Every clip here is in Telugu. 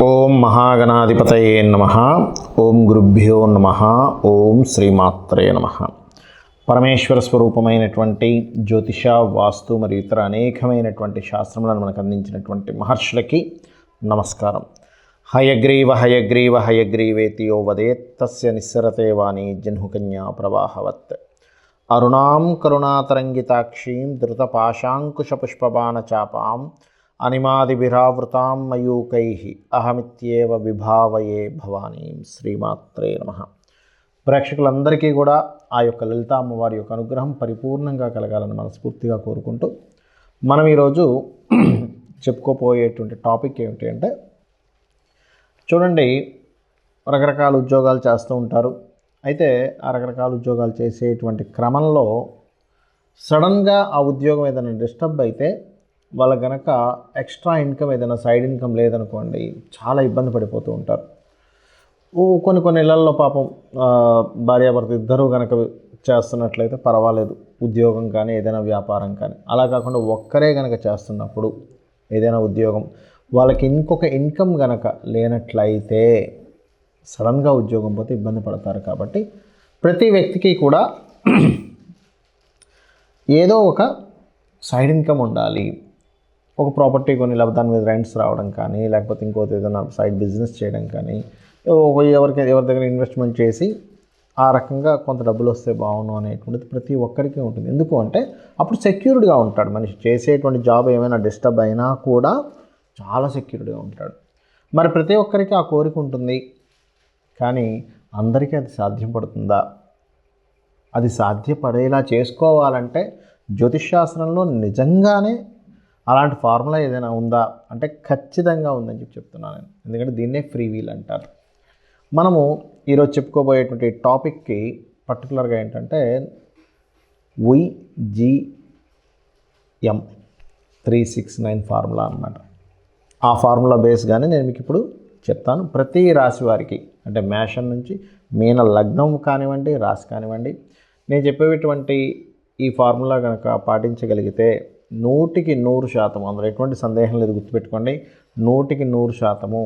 ఓం మహాగణాధిపతయే నమః. ఓం గురుభ్యో నమః. ఓం శ్రీమాత్రే నమః. పరమేశ్వర స్వరూపమైనటువంటి జ్యోతిష, వాస్తు మరియు ఇతర అనేకమైనటువంటి శాస్త్రములను మనకు అందించినటువంటి మహర్షులకి నమస్కారం. హయగ్రీవ హయగ్రీవ హయగ్రీవేతి యో వదేత్ తస్య నిస్సరతే వాణి జహ్నుకన్యా ప్రవాహవత్. అరుణాం కరుణాతరంగితాక్షీం ధృతపాశాంకుశపుష్పబాణచాపాం అనిమాదిభిరావృతాం మయూకైః అహమిత్యేవ విభావయే భవానీం. శ్రీమాత్రే నమః. ప్రేక్షకులందరికీ కూడా ఆ యొక్క లలిత అమ్మవారి యొక్క అనుగ్రహం పరిపూర్ణంగా కలగాలని మనస్ఫూర్తిగా కోరుకుంటూ మనం ఈరోజు చెప్పుకోపోయేటువంటి టాపిక్ ఏమిటి అంటే, చూడండి, రకరకాల ఉద్యోగాలు చేస్తూ ఉంటారు. అయితే ఆ రకరకాల ఉద్యోగాలు చేసేటువంటి క్రమంలో సడన్గా ఆ ఉద్యోగం ఏదైనా డిస్టర్బ్ అయితే వాళ్ళ గనక ఎక్స్ట్రా ఇన్కమ్ ఏదైనా సైడ్ ఇన్కమ్ లేదనుకోండి, చాలా ఇబ్బంది పడిపోతూ ఉంటారు. కొన్ని ఇళ్లల్లో పాపం భార్యాభర్త ఇద్దరూ కనుక చేస్తున్నట్లయితే పర్వాలేదు, ఉద్యోగం కానీ ఏదైనా వ్యాపారం కానీ. అలా కాకుండా ఒక్కరే కనుక చేస్తున్నప్పుడు ఏదైనా ఉద్యోగం వాళ్ళకి ఇంకొక ఇన్కమ్ కనుక లేనట్లయితే సడన్గా ఉద్యోగం పోతే ఇబ్బంది పడతారు. కాబట్టి ప్రతి వ్యక్తికి కూడా ఏదో ఒక సైడ్ ఇన్కమ్ ఉండాలి. ఒక ప్రాపర్టీ కొని లేకపోతే దాని మీద రెంట్స్ రావడం కానీ, లేకపోతే ఇంకోటి ఏదైనా సైడ్ బిజినెస్ చేయడం కానీ, ఎవరి దగ్గర ఇన్వెస్ట్మెంట్ చేసి ఆ రకంగా కొంత డబ్బులు వస్తే బాగుండు అనేటువంటిది ప్రతి ఒక్కరికి ఉంటుంది. ఎందుకు అంటే అప్పుడు సెక్యూర్డ్గా ఉంటాడు మనిషి. చేసేటువంటి జాబ్ ఏమైనా డిస్టర్బ్ అయినా కూడా చాలా సెక్యూర్డ్గా ఉంటాడు. మరి ప్రతి ఒక్కరికి ఆ కోరిక ఉంటుంది, కానీ అందరికీ అది సాధ్యపడుతుందా? అది సాధ్యపడేలా చేసుకోవాలంటే జ్యోతిష్శాస్త్రంలో నిజంగానే అలాంటి ఫార్ములా ఏదైనా ఉందా అంటే ఖచ్చితంగా ఉందని చెప్తున్నాను నేను. ఎందుకంటే దీన్నే ఫ్రీ వీల్ అంటారు. మనము ఈరోజు చెప్పుకోబోయేటువంటి టాపిక్కి పర్టికులర్గా ఏంటంటే YGM 369 ఫార్ములా అన్నమాట. ఆ ఫార్ములా బేస్గానే నేను మీకు ఇప్పుడు చెప్తాను. ప్రతి రాశి వారికి, అంటే మేషం నుంచి మీన లగ్నం కానివ్వండి, రాశి కానివ్వండి, నేను చెప్పేటువంటి ఈ ఫార్ములా కనుక పాటించగలిగితే 100% అందులో ఎటువంటి సందేహం లేదు. గుర్తుపెట్టుకోండి, 100%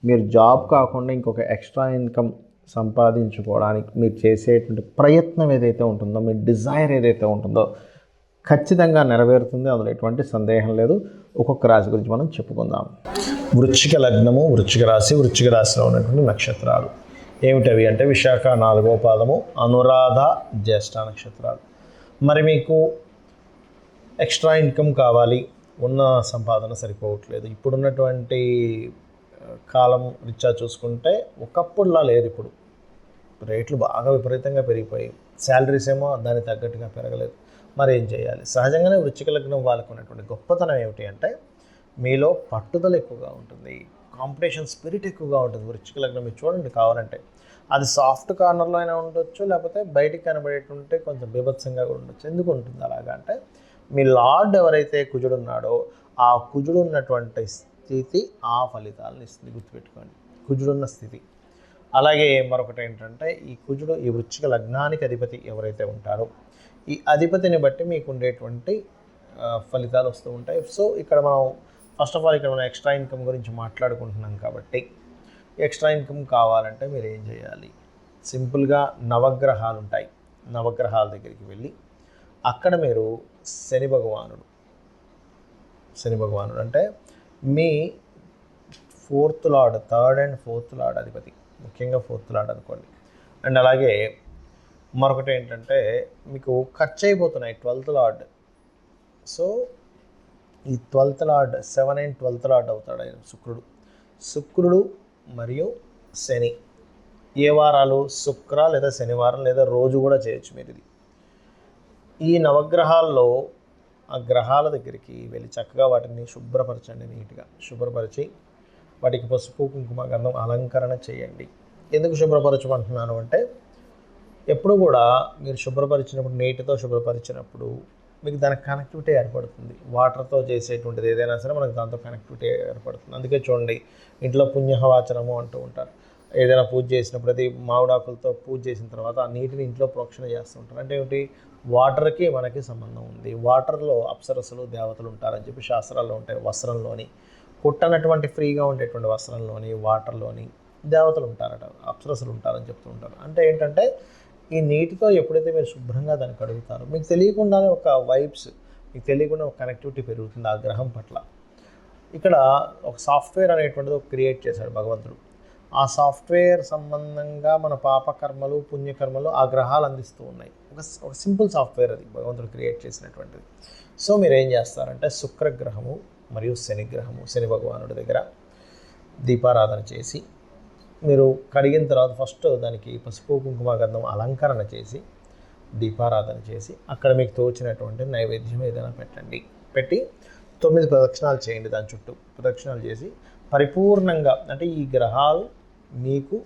మీరు జాబ్ కాకుండా ఇంకొక ఎక్స్ట్రా ఇన్కమ్ సంపాదించుకోవడానికి మీరు చేసేటువంటి ప్రయత్నం ఏదైతే ఉంటుందో, మీ డిజైర్ ఏదైతే ఉంటుందో ఖచ్చితంగా నెరవేరుతుంది. అందులో ఎటువంటి సందేహం లేదు. ఒక్కొక్క రాశి గురించి మనం చెప్పుకుందాం. వృశ్చిక లగ్నము, వృశ్చిక రాశి, వృశ్చిక రాశిలో ఉన్నటువంటి నక్షత్రాలు ఏమిటవి అంటే విశాఖ 4వ పాదము, అనురాధ, జ్యేష్ఠ నక్షత్రాలు. మరి మీకు ఎక్స్ట్రా ఇన్కమ్ కావాలి, ఉన్న సంపాదన సరిపోవట్లేదు. ఇప్పుడున్నటువంటి కాలం రీత్యా చూసుకుంటే ఒకప్పుడులా లేదు. ఇప్పుడు రేట్లు బాగా విపరీతంగా పెరిగిపోయాయి, శాలరీస్ ఏమో దానికి తగ్గట్టుగా పెరగలేదు. మరి ఏం చేయాలి? సహజంగానే వృశ్చిక లగ్నం వాళ్ళకు ఉన్నటువంటి గొప్పతనం ఏమిటి అంటే మీలో పట్టుదల ఎక్కువగా ఉంటుంది, కాంపిటీషన్ స్పిరిట్ ఎక్కువగా ఉంటుంది. వృశ్చిక లగ్నం మీరు చూడండి, కావాలంటే అది సాఫ్ట్ కార్నర్లో అయినా ఉండొచ్చు, లేకపోతే బయటికి కనబడేటుంటే కొంచెం బీభత్సంగా కూడా ఉండొచ్చు. ఎందుకు ఉంటుంది అలాగా అంటే, మీ లార్డ్ ఎవరైతే కుజుడు ఉన్నాడో ఆ కుజుడు ఉన్నటువంటి స్థితి ఆ ఫలితాలను ఇస్తుంది. గుర్తుపెట్టుకోండి, కుజుడున్న స్థితి. అలాగే మరొకటి ఏంటంటే, ఈ కుజుడు ఈ వృశ్చిక లగ్నానికి అధిపతి ఎవరైతే ఉంటారో ఈ అధిపతిని బట్టి మీకు ఉండేటువంటి ఫలితాలు వస్తూ ఉంటాయి. సో ఇక్కడ మనం ఫస్ట్ ఆఫ్ ఆల్ ఇక్కడ మనం ఎక్స్ట్రా ఇన్కమ్ గురించి మాట్లాడుకుంటున్నాం. కాబట్టి ఎక్స్ట్రా ఇన్కమ్ కావాలంటే మీరు ఏం చేయాలి? సింపుల్గా నవగ్రహాలు ఉంటాయి, నవగ్రహాల దగ్గరికి వెళ్ళి అక్కడ మీరు శని భగవానుడు అంటే మీ 4th lord, 3rd and 4th lord అధిపతి, ముఖ్యంగా 4th లార్డ్ అనుకోండి. అండ్ అలాగే మరొకటి ఏంటంటే మీకు ఖర్చు అయిపోతున్నాయి 12th లార్డ్. సో ఈ 12th lord 7 and 12th lord అవుతాడు ఆయన శుక్రుడు మరియు శని. ఏ వారాలు? శుక్ర లేదా శనివారం లేదా రోజు కూడా చేయొచ్చు మీరు ఇది. ఈ నవగ్రహాల్లో ఆ గ్రహాల దగ్గరికి వెళ్ళి చక్కగా వాటిని శుభ్రపరచండి. నీట్గా శుభ్రపరిచి వాటికి పసుపు, కుంకుమ, గంధం అలంకరణ చేయండి. ఎందుకు శుభ్రపరచమంటున్నాను అంటే, ఎప్పుడు కూడా మీరు శుభ్రపరిచినప్పుడు, నీటితో శుభ్రపరిచినప్పుడు మీకు దానికి కనెక్టివిటీ ఏర్పడుతుంది. వాటర్తో చేసేటువంటిది ఏదైనా సరే మనకు దాంతో కనెక్టివిటీ ఏర్పడుతుంది. అందుకే చూడండి, ఇంట్లో పుణ్యహవాచనము అంటూ ఉంటారు. ఏదైనా పూజ చేసినప్పుడు అది మామిడాకులతో పూజ చేసిన తర్వాత ఆ నీటిని ఇంట్లో ప్రోక్షణ చేస్తూ ఉంటారు. అంటే ఏమిటి? వాటర్కి మనకి సంబంధం ఉంది. వాటర్లో అప్సరస్సులు, దేవతలు ఉంటారని చెప్పి శాస్త్రాల్లో ఉంటాయి. వస్త్రంలోని కుట్టనటువంటి ఫ్రీగా ఉండేటువంటి వస్త్రంలోని వాటర్లోని దేవతలు ఉంటారట, అప్సరసలు ఉంటారని చెప్తూ ఉంటారు. అంటే ఏంటంటే ఈ నీటితో ఎప్పుడైతే మీరు శుభ్రంగా దాన్ని కడుగుతారో మీకు తెలియకుండానే ఒక వైబ్స్, మీకు తెలియకుండా ఒక కనెక్టివిటీ పెరుగుతుంది ఆ గ్రహం పట్ల. ఇక్కడ ఒక సాఫ్ట్వేర్ అనేటువంటిది క్రియేట్ చేశాడు భగవంతుడు. ఆ సాఫ్ట్వేర్ సంబంధంగా మన పాపకర్మలు పుణ్యకర్మలు ఆ గ్రహాలు అందిస్తూ ఉన్నాయి. ఒక సింపుల్ సాఫ్ట్వేర్ అది భగవంతుడు క్రియేట్ చేసినటువంటిది. సో మీరు ఏం చేస్తారంటే శుక్రగ్రహము మరియు శనిగ్రహము, శని భగవానుడి దగ్గర దీపారాధన చేసి మీరు కడిగిన తర్వాత ఫస్ట్ దానికి పసుపు కుంకుమ గంధం అలంకరణ చేసి దీపారాధన చేసి అక్కడ మీకు తోచినటువంటి నైవేద్యం ఏదైనా పెట్టి 9 ప్రదక్షిణాలు చేయండి. దాని చుట్టూ ప్రదక్షిణాలు చేసి పరిపూర్ణంగా, అంటే ఈ గ్రహాలు మీకు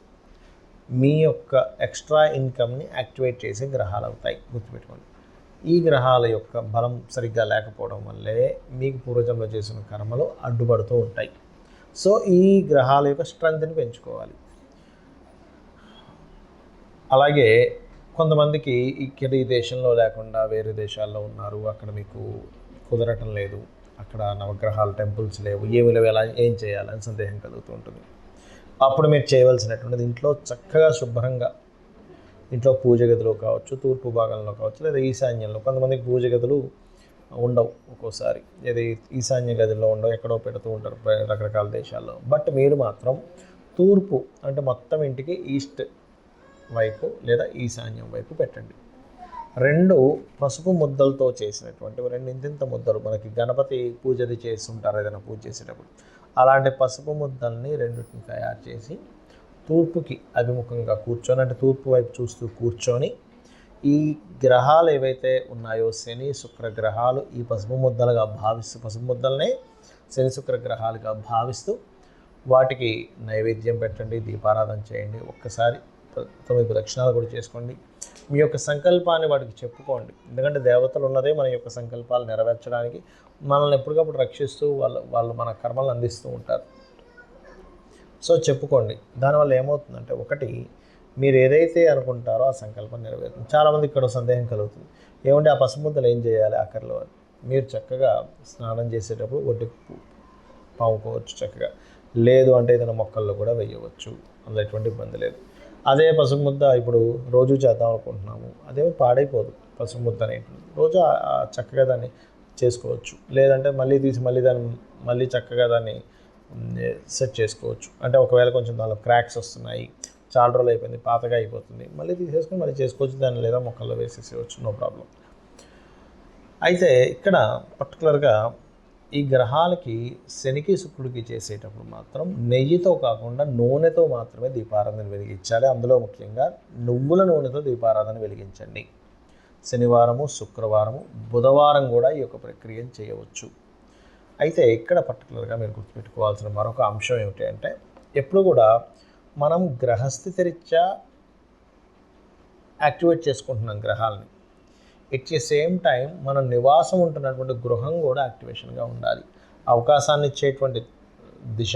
మీ యొక్క ఎక్స్ట్రా ఇన్కమ్ని యాక్టివేట్ చేసే గ్రహాలు అవుతాయి, గుర్తుపెట్టుకోండి. ఈ గ్రహాల యొక్క బలం సరిగ్గా లేకపోవడం వల్లే మీకు పూర్వజంలో చేసిన కర్మలు అడ్డుపడుతూ ఉంటాయి. సో ఈ గ్రహాల యొక్క స్ట్రెంగ్త్ని పెంచుకోవాలి. అలాగే కొంతమందికి ఇక్కడ ఈ దేశంలో లేకుండా వేరే దేశాల్లో ఉన్నారు, అక్కడ మీకు కుదరటం లేదు, అక్కడ నవగ్రహాల టెంపుల్స్ లేవు, ఏమి లేవు, ఎలా ఏం చేయాలని సందేహం కలుగుతూ ఉంటుంది. అప్పుడు మీరు చేయవలసినటువంటిది ఇంట్లో చక్కగా శుభ్రంగా, ఇంట్లో పూజ గదిలో కావచ్చు, తూర్పు భాగంలో కావచ్చు, లేదా ఈశాన్యంలో. కొంతమందికి పూజ గదులు ఉండవు, ఒక్కోసారి ఏది ఈశాన్య గదిలో ఉండవు, ఎక్కడో పెడుతూ ఉంటారు రకరకాల దేశాల్లో. బట్ మీరు మాత్రం తూర్పు, అంటే మొత్తం ఇంటికి ఈస్ట్ వైపు లేదా ఈశాన్యం వైపు పెట్టండి. 2 పసుపు ముద్దలతో చేసినటువంటి 2 ఇంతింత ముద్దలు, మనకి గణపతి పూజది చేసి ఉంటారు ఏదైనా పూజ చేసేటప్పుడు, అలాంటి పసుపు ముద్దల్ని 2 తయారు చేసి తూర్పుకి అభిముఖంగా కూర్చొని, అంటే తూర్పు వైపు చూస్తూ కూర్చొని, ఈ గ్రహాలు ఏవైతే ఉన్నాయో శని శుక్ర గ్రహాలు ఈ పసుపు ముద్దలుగా భావిస్తూ, పసుపు ముద్దలనే శని శుక్ర గ్రహాలుగా భావిస్తూ వాటికి నైవేద్యం పెట్టండి, దీపారాధన చేయండి. ఒక్కసారి 9 ప్రదక్షిణాలు కూడా చేసుకోండి. మీ యొక్క సంకల్పాన్ని వాటికి చెప్పుకోండి. ఎందుకంటే దేవతలు ఉన్నదే మన యొక్క సంకల్పాలు నెరవేర్చడానికి, మనల్ని ఎప్పటికప్పుడు రక్షిస్తూ వాళ్ళు మన కర్మలను అందిస్తూ ఉంటారు. సో చెప్పుకోండి. దానివల్ల ఏమవుతుందంటే, ఒకటి మీరు ఏదైతే అనుకుంటారో ఆ సంకల్పం నెరవేరుతుంది. చాలామంది ఇక్కడ సందేహం కలుగుతుంది, ఏమంటే ఆ పసుముద్దలు ఏం చేయాలి ఆఖరిలో అని. మీరు చక్కగా స్నానం చేసేటప్పుడు ఒడ్డుకు పాముకోవచ్చు చక్కగా, లేదు అంటే ఏదైనా మొక్కల్లో కూడా వేయవచ్చు, అందులో ఎటువంటి ఇబ్బంది లేదు. అదే పసుపు ముద్ద ఇప్పుడు రోజు చేద్దాం అనుకుంటున్నాము, అదేమో పాడైపోదు. పసుపు ముద్ద అనేటువంటి రోజు చక్కగా దాన్ని చేసుకోవచ్చు, లేదంటే మళ్ళీ తీసి మళ్ళీ చక్కగా దాన్ని సెట్ చేసుకోవచ్చు. అంటే ఒకవేళ కొంచెం దానిలో క్రాక్స్ వస్తున్నాయి, చాలా రోజులు అయిపోయింది, పాతగా అయిపోతుంది, మళ్ళీ తీసేసుకొని మళ్ళీ చేసుకోవచ్చు దాన్ని, లేదా మొక్కల్లో వేసేసేయచ్చు, నో ప్రాబ్లం. అయితే ఇక్కడ పర్టికులర్గా ఈ గ్రహాలకి శనికి శుక్రుడికి చేసేటప్పుడు మాత్రం నెయ్యితో కాకుండా నూనెతో మాత్రమే దీపారాధన వెలిగించాలి. అందులో ముఖ్యంగా నువ్వుల నూనెతో దీపారాధన వెలిగించండి. శనివారము, శుక్రవారము, బుధవారం కూడా ఈ యొక్క ప్రక్రియను చేయవచ్చు. అయితే ఇక్కడ పర్టికులర్గా మీరు గుర్తుపెట్టుకోవాల్సిన మరొక అంశం ఏమిటి అంటే, ఎప్పుడు కూడా మనం గ్రహస్థితి రీత్యా యాక్టివేట్ చేసుకుంటున్నాం గ్రహాలని. ఎట్ ది సేమ్ టైం మనం నివాసం ఉంటున్నటువంటి గృహం కూడా యాక్టివేషన్గా ఉండాలి. అవకాశాన్ని ఇచ్చేటువంటి దిశ,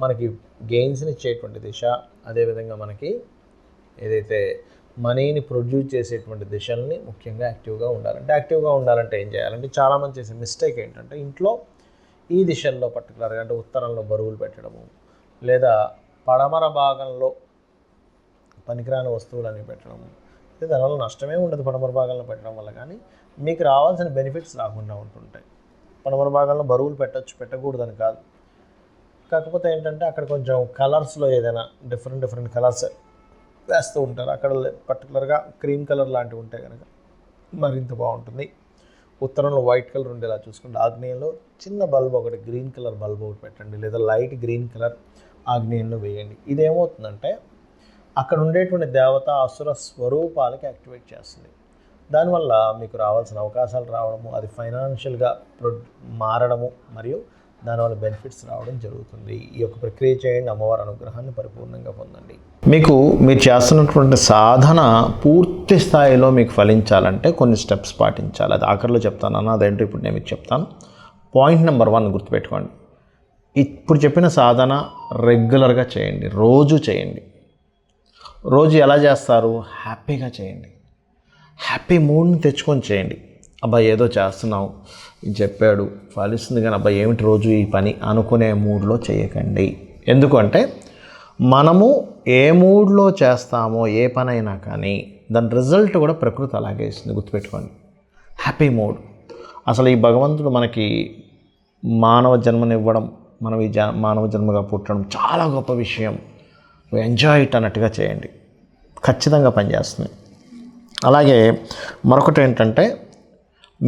మనకి గెయిన్స్ని ఇచ్చేటువంటి దిశ, అదేవిధంగా మనకి ఏదైతే మనీని ప్రొడ్యూస్ చేసేటువంటి దిశల్ని ముఖ్యంగా యాక్టివ్గా ఉండాలంటే, యాక్టివ్గా ఉండాలంటే ఏం చేయాలంటే, చాలామంది చేసే మిస్టేక్ ఏంటంటే, ఇంట్లో ఈ దిశల్లో పర్టికులర్గా అంటే ఉత్తరంలో బరువులు పెట్టడము, లేదా పడమర భాగంలో పనికిరాని వస్తువులని పెట్టడము. దానివల్ల నష్టమే ఉండదు పడమర భాగంలో పెట్టడం వల్ల, కానీ మీకు రావాల్సిన బెనిఫిట్స్ రాకుండా ఉంటుంటాయి. పడమర భాగంలో బరువులు పెట్టకూడదని కాదు, కాకపోతే ఏంటంటే అక్కడ కొంచెం కలర్స్లో ఏదైనా డిఫరెంట్ కలర్స్ వేస్తూ ఉంటారు. అక్కడ పర్టికులర్గా క్రీమ్ కలర్ లాంటివి ఉంటే కనుక మరింత బాగుంటుంది. ఉత్తరంలో వైట్ కలర్ ఉండేలా చూసుకుంటే, ఆగ్నేయంలో చిన్న బల్బ్ ఒకటి, గ్రీన్ కలర్ బల్బ్ ఒకటి పెట్టండి, లేదా లైట్ గ్రీన్ కలర్ ఆగ్నేయంలో వేయండి. ఇదేమవుతుందంటే అక్కడ ఉండేటువంటి దేవత అసుర స్వరూపాలకి యాక్టివేట్ చేస్తుంది. దానివల్ల మీకు రావాల్సిన అవకాశాలు రావడము, అది ఫైనాన్షియల్గా మారడము, మరియు దానివల్ల బెనిఫిట్స్ రావడం జరుగుతుంది. ఈ యొక్క ప్రక్రియ చేయండి, అమ్మవారి అనుగ్రహాన్ని పరిపూర్ణంగా పొందండి. మీరు చేస్తున్నటువంటి సాధన పూర్తి స్థాయిలో మీకు ఫలించాలంటే కొన్ని స్టెప్స్ పాటించాలి. అది ఆఖరిలో చెప్తాను అన్న, అదేంటో ఇప్పుడు నేను మీకు చెప్తాను. పాయింట్ నెంబర్ 1 గుర్తుపెట్టుకోండి. ఇప్పుడు చెప్పిన సాధన రెగ్యులర్గా చేయండి, రోజు చేయండి. రోజు ఎలా చేస్తారు? హ్యాపీగా చేయండి, హ్యాపీ మూడ్ని తెచ్చుకొని చేయండి. అబ్బా ఏదో చేస్తున్నావు, ఇది చెప్పాడు ఫలిస్తుంది కానీ అబ్బా ఏమిటి రోజు ఈ పని అనుకునే మూడ్లో చేయకండి. ఎందుకంటే మనము ఏ మూడ్లో చేస్తామో ఏ పనైనా కానీ దాని రిజల్ట్ కూడా ప్రకృతి అలాగే ఇస్తుంది, గుర్తుపెట్టుకోండి. Happy mood. అసలు ఈ భగవంతుడు మనకి మానవ జన్మనివ్వడం, మనం ఈ మానవ జన్మగా పుట్టడం చాలా గొప్ప విషయం. ఎంజాయ్ ఇట్ అన్నట్టుగా చేయండి, ఖచ్చితంగా పనిచేస్తుంది. అలాగే మరొకటి ఏంటంటే,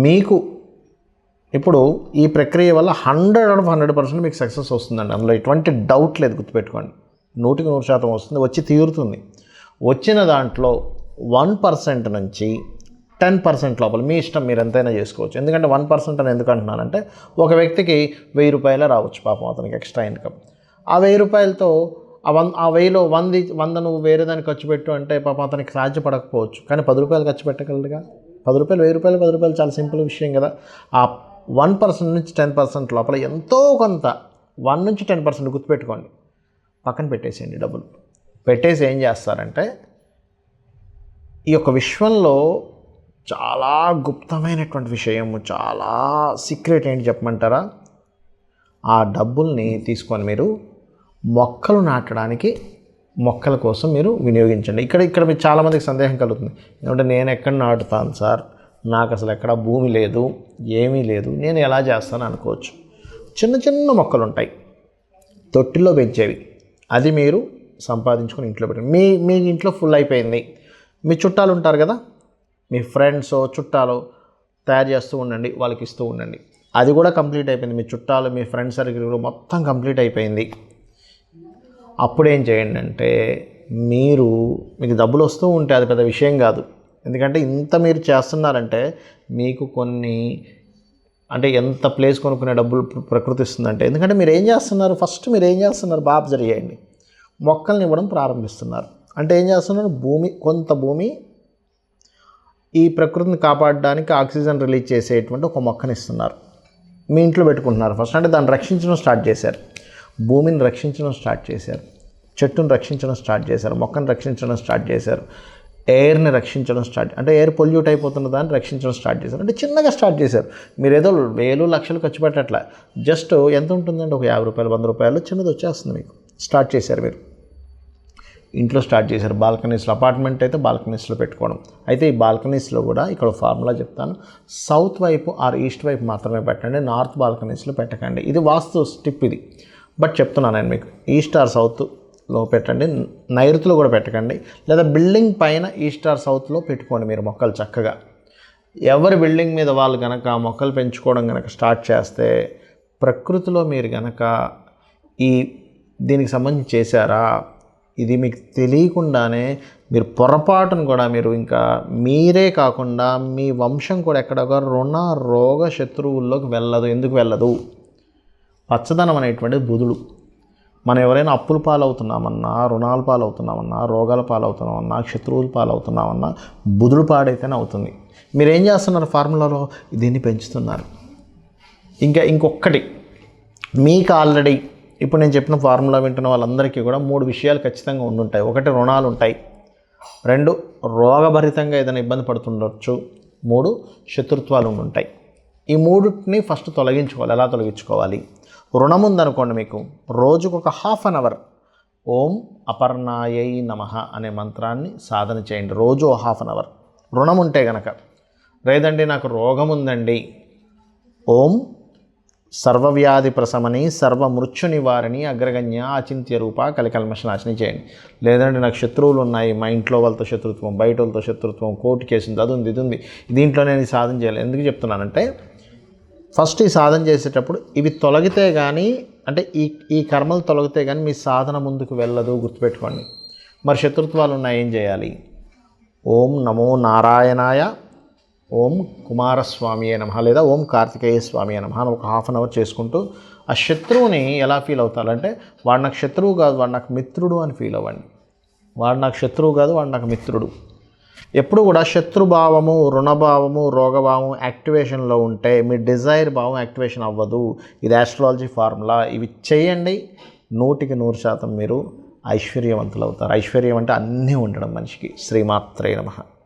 మీకు ఇప్పుడు ఈ ప్రక్రియ వల్ల 100% మీకు సక్సెస్ వస్తుందండి. అందులో ఎటువంటి డౌట్ లేదు, గుర్తుపెట్టుకోండి. 100% వస్తుంది, వచ్చి తీరుతుంది. వచ్చిన దాంట్లో 1% నుంచి 10% లోపల మీ ఇష్టం, మీరు ఎంతైనా చేసుకోవచ్చు. ఎందుకంటే 1% అని ఎందుకు అంటున్నానంటే, ఒక వ్యక్తికి 1000 రూపాయలే రావచ్చు పాపం, అతనికి ఎక్స్ట్రా ఇన్కమ్. ఆ 1000 రూపాయలతో ఆ 1000లో 100 నువ్వు వేరే దానికి ఖర్చు పెట్టు అంటే పాపం అతనికి సాధ్యపడకపోవచ్చు. కానీ 10 రూపాయలు ఖర్చు పెట్టగలడుగా. 10 రూపాయలు 1000 రూపాయలు 10 రూపాయలు చాలా సింపుల్ విషయం కదా. ఆ 1% నుంచి 10% లోపల ఎంతో కొంత 1 నుంచి 10% గుర్తుపెట్టుకోండి, పక్కన పెట్టేసేయండి. డబ్బులు పెట్టేసి ఏం చేస్తారంటే, ఈ యొక్క విశ్వంలో చాలా గుప్తమైనటువంటి విషయం, చాలా సీక్రెట్ ఏంటి చెప్పమంటారా? ఆ డబ్బుల్ని తీసుకొని మీరు మొక్కలు నాటడానికి, మొక్కల కోసం మీరు వినియోగించండి. ఇక్కడ మీరు చాలామందికి సందేహం కలుగుతుంది, ఏమంటే నేను ఎక్కడ నాటుతాను సార్, నాకు అసలు ఎక్కడ భూమి లేదు, ఏమీ లేదు, నేను ఎలా చేస్తాను అనుకోవచ్చు. చిన్న చిన్న మొక్కలు ఉంటాయి తొట్టిలో పెంచేవి, అది మీరు సంపాదించుకొని ఇంట్లో పెట్టండి. మీ ఇంట్లో ఫుల్ అయిపోయింది, మీ చుట్టాలు ఉంటారు కదా, మీ ఫ్రెండ్స్ చుట్టాలు తయారు చేస్తూ ఉండండి, వాళ్ళకి ఇస్తూ ఉండండి. అది కూడా కంప్లీట్ అయిపోయింది, మీ చుట్టాలు మీ ఫ్రెండ్స్ సర్కిల్ మొత్తం కంప్లీట్ అయిపోయింది. అప్పుడు ఏం చేయండి అంటే, మీకు డబ్బులు వస్తూ ఉంటే అది పెద్ద విషయం కాదు. ఎందుకంటే ఇంత మీరు చేస్తున్నారంటే మీకు అంటే ఎంత ప్లేస్ కొనుక్కునే డబ్బులు ప్రకృతి ఇస్తుందంటే, ఎందుకంటే మీరు ఏం చేస్తున్నారు, ఫస్ట్ మీరు ఏం చేస్తున్నారు బాగా అబ్జర్వ్ చేయండి. మొక్కల్ని ఇవ్వడం ప్రారంభిస్తున్నారు. అంటే ఏం చేస్తున్నారు, కొంత భూమి ఈ ప్రకృతిని కాపాడడానికి ఆక్సిజన్ రిలీజ్ చేసేటువంటి ఒక మొక్కని ఇస్తున్నారు, మీ ఇంట్లో పెట్టుకుంటున్నారు ఫస్ట్. అంటే దాన్ని రక్షించడం స్టార్ట్ చేశారు, భూమిని రక్షించడం స్టార్ట్ చేశారు, చెట్టును రక్షించడం స్టార్ట్ చేశారు, మొక్కను రక్షించడం స్టార్ట్ చేశారు, ఎయిర్ని రక్షించడం అంటే ఎయిర్ పొల్యూట్ అయిపోతున్న దాన్ని రక్షించడం స్టార్ట్ చేశారు. అంటే చిన్నగా స్టార్ట్ చేశారు. మీరు ఏదో 1000 లక్షలు ఖర్చు పెట్టట్లా, జస్ట్ ఎంత ఉంటుందండి, ఒక 50 రూపాయలు 100 రూపాయలు చిన్నది వచ్చేస్తుంది మీకు. స్టార్ట్ చేశారు, మీరు ఇంట్లో స్టార్ట్ చేశారు. బాల్కనీస్లో, అపార్ట్మెంట్ అయితే బాల్కనీస్లో పెట్టుకోవడం. అయితే ఈ బాల్కనీస్లో కూడా ఇక్కడ ఫార్ములా చెప్తాను, సౌత్ వైపు ఆర్ ఈస్ట్ వైపు మాత్రమే పెట్టండి, నార్త్ బాల్కనీస్లో పెట్టకండి. ఇది వాస్తు టిప్ ఇది, బట్ చెప్తున్నాను నేను మీకు. ఈస్ట్ ఆర్ సౌత్లో పెట్టండి, నైరుతిలో కూడా పెట్టకండి, లేదా బిల్డింగ్ పైన ఈస్ట్ ఆర్ సౌత్లో పెట్టుకోండి మీరు మొక్కలు చక్కగా. ఎవరి బిల్డింగ్ మీద వాళ్ళు కనుక మొక్కలు పెంచుకోవడం కనుక స్టార్ట్ చేస్తే, ప్రకృతిలో మీరు కనుక దీనికి సంబంధించి చేశారా, ఇది మీకు తెలియకుండానే మీరు పొరపాటును కూడా మీరు ఇంకా మీరే కాకుండా మీ వంశం కూడా ఎక్కడ రుణ రోగ శత్రువుల్లోకి వెళ్ళదు. ఎందుకు వెళ్ళదు? పచ్చదనం అనేటువంటిది బుధుడు. మనం ఎవరైనా అప్పుల పాలవుతున్నామన్నా, రుణాల పాలవుతున్నామన్నా, రోగాల పాలవుతున్నామన్నా, శత్రువుల పాలవుతున్నామన్నా బుధుడు పాడైతేనే అవుతుంది. మీరు ఏం చేస్తున్నారు, ఫార్ములాలో దీన్ని పెంచుతున్నారు. ఇంకొకటి మీకు ఆల్రెడీ ఇప్పుడు నేను చెప్పిన ఫార్ములా వింటున్న వాళ్ళందరికీ కూడా 3 విషయాలు ఖచ్చితంగా ఉండుంటాయి. 1 రుణాలు ఉంటాయి, 2 రోగభరితంగా ఏదైనా ఇబ్బంది పడుతుండొచ్చు, 3 శత్రుత్వాలు ఉండుంటాయి. ఈ 3ని ఫస్ట్ తొలగించుకోవాలి. ఎలా తొలగించుకోవాలి? రుణం ఉందనుకోండి, మీకు రోజుకు ఒక ½ అవర్ ఓం అపర్ణాయై నమః అనే మంత్రాన్ని సాధన చేయండి, రోజు ½ అవర్. రుణం ఉంటే గనక, లేదండి నాకు రోగం ఉందండి, ఓం సర్వవ్యాధి ప్రశమని సర్వమృత్యు నివారణి అగ్రగణ్య అచింత్య రూప కలికల్మషనాశిని చేయండి. లేదంటే నాకు శత్రువులు ఉన్నాయి, మా ఇంట్లో వాళ్ళతో శత్రుత్వం, బయట వాళ్ళతో శత్రుత్వం, కోర్టు కేసు ఉంది, అది ఉంది, ఇది ఉంది, దీంట్లో నేను ఈ సాధన చేయాలి. ఎందుకు చెప్తున్నానంటే, ఫస్ట్ ఈ సాధన చేసేటప్పుడు ఇవి తొలగితే కానీ, అంటే ఈ కర్మలు తొలగితే కానీ మీ సాధన ముందుకు వెళ్ళదు, గుర్తుపెట్టుకోండి. మరి శత్రుత్వాలు ఉన్నాయి, ఏం చేయాలి? ఓం నమో నారాయణాయ, ఓం కుమారస్వామి నమః, లేదా ఓం కార్తికేయ స్వామి నమః అని ఒక ½ అవర్ చేసుకుంటూ ఆ శత్రువుని ఎలా ఫీల్ అవుతారంటే, వాడు నాకు శత్రువు కాదు, వాడు నాకు మిత్రుడు అని ఫీల్ అవ్వండి. వాడు నాకు శత్రువు కాదు, వాడు నాకు మిత్రుడు. ఎప్పుడు కూడా శత్రుభావము, రుణభావము, రోగభావము యాక్టివేషన్లో ఉంటే మీ డిజైర్ భావం యాక్టివేషన్ అవ్వదు. ఇది ఆస్ట్రాలజీ ఫార్ములా. ఇవి చేయండి, 100% మీరు ఐశ్వర్యవంతులు అవుతారు. ఐశ్వర్యం అంటే అన్నీ ఉండడం మనిషికి. శ్రీమాత్రే నమః.